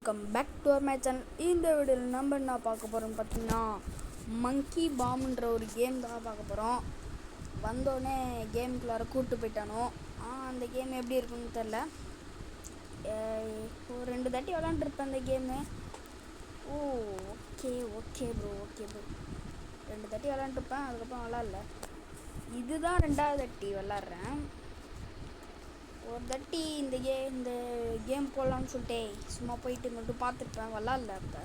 Welcome back to our my channel. இந்த வீடியோவில் நம்ம என்ன பார்க்க போகிறோம்னு பார்த்தீங்கன்னா மங்கி பாம்ன்ற ஒரு கேம் தான் பார்க்க போகிறோம். வந்தோடனே கேமுக்குள்ளார கூப்பிட்டு போயிட்டானோ. அந்த கேம் எப்படி இருக்குன்னு தெரில. ஒரு 2 தாட்டி விளாண்டுருப்பேன் அந்த கேமு. ஓகே ப்ரோ 2 தாட்டி விளாண்டுருப்பேன், அதுக்கப்புறம் விளாட்ல. இதுதான் 2வது தாட்டி விளாட்றேன். ஒரு தாட்டி இந்த கேம் போடலான்னு சொல்லிட்டு சும்மா போயிட்டு மட்டும் பார்த்துருப்பேன், விளாட்ல. அப்போ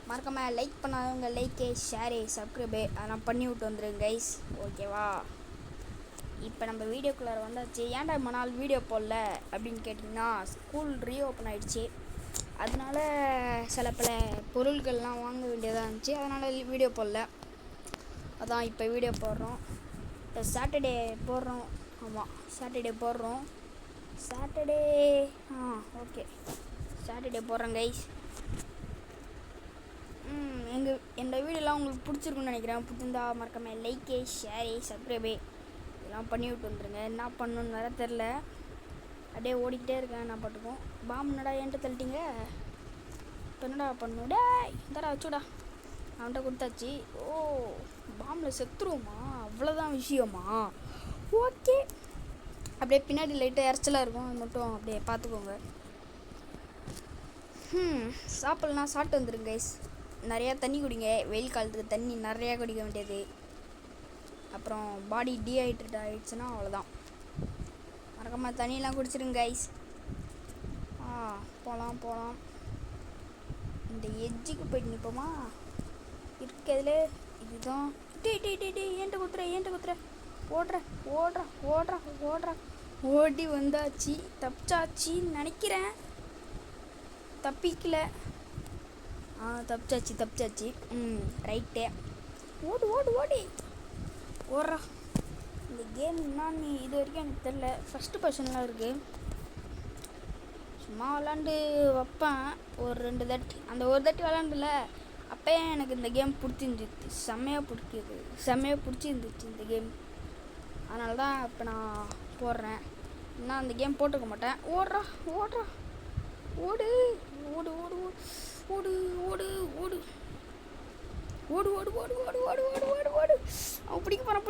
மறக்காம லைக் பண்ணாதவங்க லைக்கு, ஷேரு, சப்ஸ்கிரைபு அதெல்லாம் பண்ணி விட்டு வந்துடுங்க கைஸ், ஓகேவா? இப்போ நம்ம வீடியோக்குள்ளார வந்தாச்சு. ஏன்டா இவ்வளோ நாள் வீடியோ போடல அப்படின்னு கேட்டிங்கன்னா, ஸ்கூல் ரீஓப்பன் ஆகிடுச்சு. அதனால சில பல பொருட்கள்லாம் வாங்க வேண்டியதாக இருந்துச்சு, அதனால் வீடியோ போடல. அதான் இப்போ வீடியோ போடுறோம். இப்போ சாட்டர்டே போடுறோம். ஆமாம், சாட்டர்டே போடுறோம். ஓகே சாட்டர்டே போடுறேன் கைஸ். என்னோடய வீடியோலாம் உங்களுக்கு பிடிச்சிருக்குன்னு நினைக்கிறேன். பிடிச்சிருந்தா மறக்காம லைக்கு, ஷேரு, சப்ஸ்கிரைபு இதெல்லாம் பண்ணி விட்டு வந்துடுங்க. என்ன பண்ணணுன்னு வேறு தெரில, அப்படியே ஓடிக்கிட்டே இருக்கேன். என்ன பாட்டுக்கும் பாம் என்னடா என்கிட்ட தள்ளிட்டீங்க. இப்போ என்னடா பண்ணணுடா, இந்தடா வச்சுடா. அவன்கிட்ட கொடுத்தாச்சு. பாம்பில் செத்துருவோமா? அவ்வளோதான் விஷயமா? ஓகே, அப்படியே பின்னாடி லைட்டாக இறச்சலாக இருக்கும், அது மட்டும் அப்படியே பார்த்துக்கோங்க. சாப்பிட்லாம் சாப்பிட்டு வந்துடுங்க கைஸ். நிறையா தண்ணி குடிங்க, வெயில் காலத்துக்கு தண்ணி நிறையா குடிக்க வேண்டியது. அப்புறம் பாடி டீஹைட்ரேட் ஆகிடுச்சுன்னா அவ்வளோதான். மறக்காமல் தண்ணியெலாம் குடிச்சிருங்க கைஸ். போகலாம். இந்த எட்ஜுக்கு போயிட்டு நிற்போமா? இருக்கிறதுல இதுதான். ஏன்ட்ட குத்துற ஓடுற ஓடி வந்தாச்சு. தப்பிச்சாச்சின்னு நினைக்கிறேன். தப்பிக்கல. தப்பிச்சாச்சு. ரைட்டு. ஓடி ஓடுறா. இந்த கேம் என்னான்னு இது வரைக்கும் எனக்கு தெரில. ஃபஸ்ட்டு பர்சன்லாம் இருக்குது. சும்மா விளாண்டு வைப்பேன் ஒரு 2 தாட்டி. அந்த ஒரு தாட்டி விளாண்டுல அப்போயே எனக்கு இந்த கேம் பிடிச்சிருந்துச்சு. செம்மையாக பிடிச்சிருந்துச்சு இந்த கேம். அதனால தான் இப்போ நான் போடுறேன். நான் அந்த கேம் போட்டுக்க மாட்டேன். ஓடுறா ஓடு. அவன்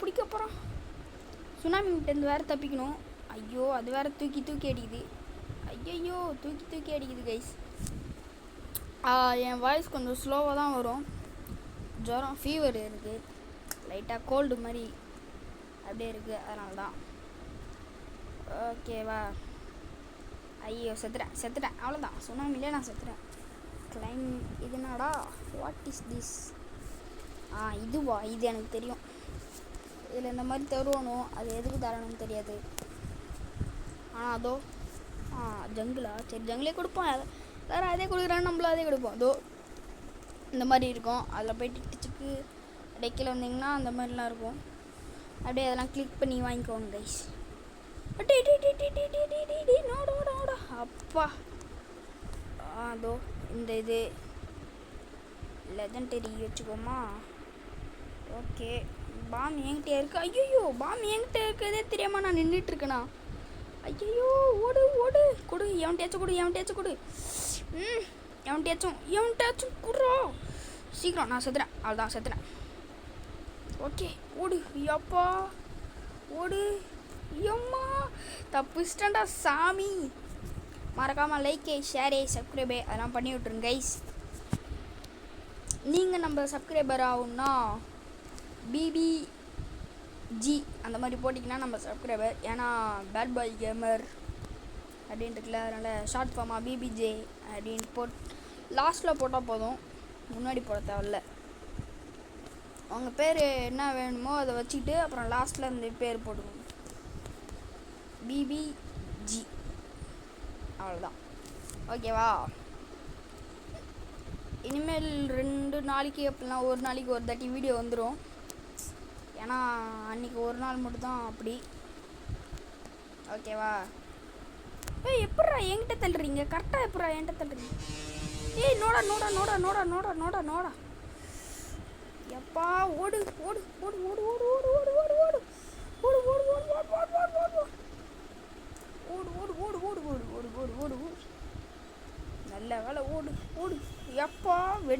பிடிக்க போகிறான். சுனாமிகிட்டேருந்து வேறு தப்பிக்கணும். ஐயோ, அது வேறு தூக்கி அடிக்குது. தூக்கி அடிக்குது கைஸ். என் வாய்ஸ் கொஞ்சம் ஸ்லோவாக தான் வரும். ஜுரம், ஃபீவர் இருக்குது, லைட்டாக கோல்டு மாதிரி அப்படியே இருக்குது, அதனால தான். ஓகேவா? ஐயோ செத்துட்டேன் அவ்வளோதான். சுனாமிலே நான் செத்துட்டேன். கிளைம் இதுனாடா, வாட் இஸ் திஸ்? இதுவா? இது எனக்கு தெரியும். இதில் இந்த மாதிரி தருவணும், அது எதுக்கு தரணும்னு தெரியாது. ஆனால் அதோ ஜங்கிளா, சரி ஜங்கிலே கொடுப்போம். வேறு அதே கொடுக்குறான்னு நம்மளும் அதே கொடுப்போம். அதோ இந்த மாதிரி இருக்கும். அதில் போய்ட்டு டிச்சுக்கு டெக்கில் வந்தீங்கன்னா அந்த மாதிரிலாம் இருக்கும். அப்படியே அதெல்லாம் கிளிக் பண்ணி வாங்கிக்கோங்க கைஸ். அப்பா அதோ இந்த இது லெஜண்டரி வச்சுக்கோமா. ஓகே, பாம் என்கிட்ட இருக்கு. ஐயோ, பாம் என்கிட்ட இருக்கிறதே தெரியாமல் நான் நின்றுட்டுருக்கேண்ணா. ஐயோ, ஓடு கொடு, எவன்ட்டாச்சும் கொடு. எவன்ட்டாச்சும் குடுறா சீக்கிரம். நான் செத்துறேன், அவ்வளோதான் செத்துறேன். ஓகே, ஓடு அப்பா, ஓடு எம்மா. தப்பிச்சிட்டேன்டா சாமி. மறக்காமல் லைக்கு, ஷேரு, சப்ஸ்கிரைபு அதெல்லாம் பண்ணி விட்ருங்க கைஸ். நீங்கள் நம்ம சப்ஸ்கிரைபர் ஆகும்னா BBG அந்த மாதிரி போட்டிங்கன்னா நம்ம சப்ஸ்கிரைபர். ஏன்னா பேட் பாய் கேமர் அப்படின்ட்டு இருக்குல்ல, அதனால் ஷார்ட் ஃபார்மாக BBJ அப்படின்னு லாஸ்ட்டில் போட்டால் போதும், முன்னாடி போட தேவையில்ல. அவங்க பேர் என்ன வேணுமோ அதை வச்சுக்கிட்டு அப்புறம் லாஸ்ட்டில் இந்த பேர் போடுவோம், BBG, அவ்வளோதான். ஓகேவா? இனிமேல் 2 நாளைக்கு அப்படிலாம் ஒரு நாளைக்கு ஒரு தாட்டி வீடியோ வந்துடும். ஏன்னா அன்றைக்கி ஒரு நாள் மட்டும்தான் அப்படி. ஓகேவா? எப்பட்றா என்கிட்ட தள்ளுறீங்க? கரெக்டாக எப்பட்றா என்கிட்ட தள்ளுறீங்க? நோடா எப்பா. ஓடு.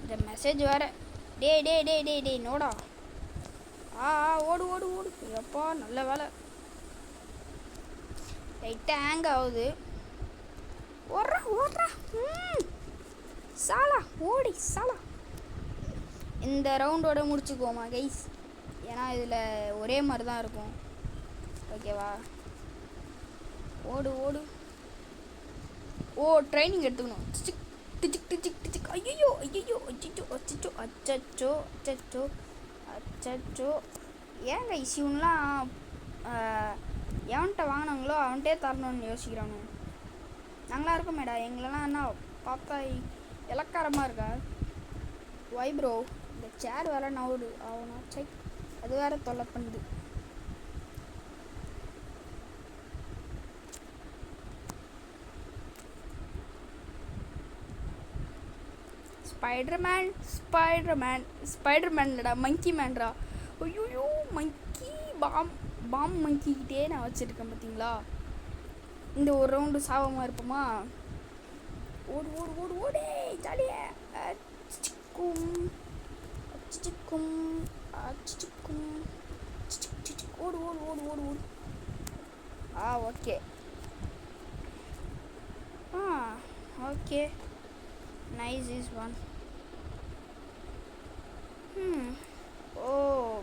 இந்த மெசேஜ் வேறு. டேய் டேய் டேய் டேய் டேய் நோடா. ஓடு ஓடு ஓடு. எப்பா நல்ல வேலை. லைட்டாக ஹேங் ஆகுது. ஓடுறா. சாலா ஓடி சாலா. இந்த ரவுண்டோட முடிச்சுக்குவோமா கைஸ்? ஏன்னா இதில் ஒரே மாதிரி தான் இருக்கும். ஓகேவா? ஓடு ஓடு. ட்ரைனிங் எடுத்துக்கணும். டிச்சிக் டிச்சிக் டிச்சிக் டிச்சிக். ஐயோ ஐயோ அச்சோ அச்சோ அச்சோ அச்சோ அச்சோ. ஏன் கைஸ் இவங்களாம் எவன்கிட்ட வாங்கினாங்களோ அவன்கிட்டே தரணும்னு யோசிக்கிறானு. நாங்களாம் இருக்கோமேடா. எங்களெல்லாம் என்ன பார்த்தா இலக்காரமாக இருக்கா? ஒய் ப்ரோ இந்த சேர் வேறு நவுடு ஆகுனா செக். அது வேறு தொல்லை பண்ணுது. ஸ்பைடர்மேன் இல்லடா, மங்கி மேன்டா. ஐயோ மங்கி பாம் மங்கிக்கிட்டே நான் வச்சுருக்கேன் பார்த்தீங்களா? இந்த ஒரு ரவுண்டு சாபமாக இருப்போமா? ஓடு ஓடு ஓடு ஓடே ஜாலியா. அச்சிக்கும் அச்சிக்கும் அச்சிக்கும் ஓடு ஓடு ஓடு ஓடு ஓடு. Okay. Okay nice is one.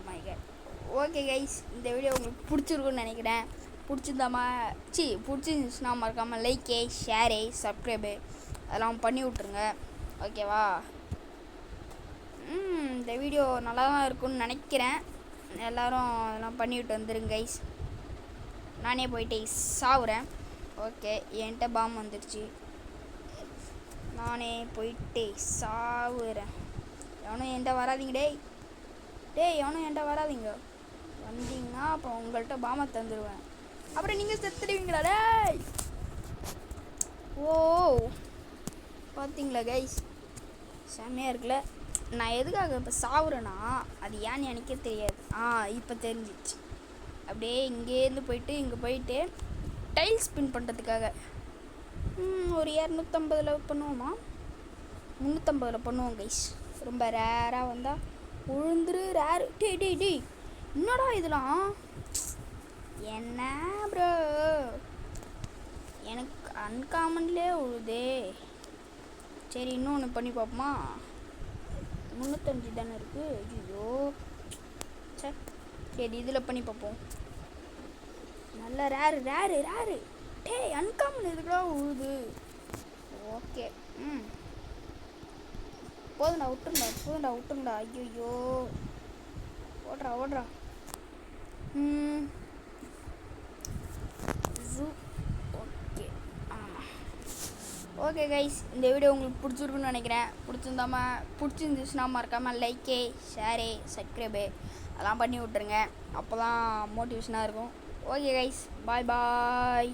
My god. Okay guys, இந்த வீடியோ உங்களுக்கு பிடிச்சிருக்குன்னு நினைக்கிறேன். பிடிச்சிருந்துச்சுன்னா மறக்காமல் லைக்கே ஷேரு சப்ஸ்கிரைபு அதெல்லாம் பண்ணி விட்ருங்க. ஓகேவா? இந்த வீடியோ நல்லா தான் இருக்குன்னு நினைக்கிறேன். எல்லோரும் அதெல்லாம் பண்ணிவிட்டு வந்துடுங்க கைஸ். நானே போயிட்டு சாவுறேன். ஓகே என்கிட்ட பாம் வந்துடுச்சு. நானே போயிட்டு சாவுறேன். எவனும் என்கிட்ட வராதிங்க. டேய் எவனும் என்கிட்ட வராதிங்க. வந்தீங்கன்னா அப்போ உங்கள்கிட்ட பாமை தந்துடுவேன். அப்புறம் நீங்கள் செத்துடுவீங்களா? டேய் பார்த்தீங்களா கைஸ்? செம்மையாக இருக்குல்ல. நான் எதுக்காக இப்போ சாவுறேன்னா அது ஏன்னு எனக்கே தெரியாது. இப்போ தெரிஞ்சிச்சு. அப்படியே இங்கேருந்து போயிட்டு இங்கே போயிட்டு டைல் ஸ்பின் பண்ணுறதுக்காக ஒரு 250 பண்ணுவோமா? 350 பண்ணுவோம் கைஸ். ரொம்ப ரேராக வந்தால் உழுந்துரு ரேரு. டேய் என்னடா இதெல்லாம்? என்ன ப்ரோ எனக்கு அன்காமன்லேயே உழுதே. சரி இன்னொன்று பண்ணி பார்ப்போமா? 305 தானே இருக்குது. ஐயோ சரி இதில் பண்ணி பார்ப்போம். நல்ல ரேரு. டேய் அன்காமன் எதுக்குடா உழுது? ஓகே போதுண்டா விட்டுருங்கடா. ஐயோ ஓடுறா. ஓகே கைஸ், இந்த வீடியோ உங்களுக்கு பிடிச்சிருக்குன்னு நினைக்கிறேன். பிடிச்சிருந்துச்சுன்னா மறக்காமல் லைக்கே ஷேரு சப்ஸ்கிரைபு அதெல்லாம் பண்ணி விட்ருங்க. அப்போ தான் மோட்டிவேஷனாக இருக்கும். ஓகே கைஸ், பாய்.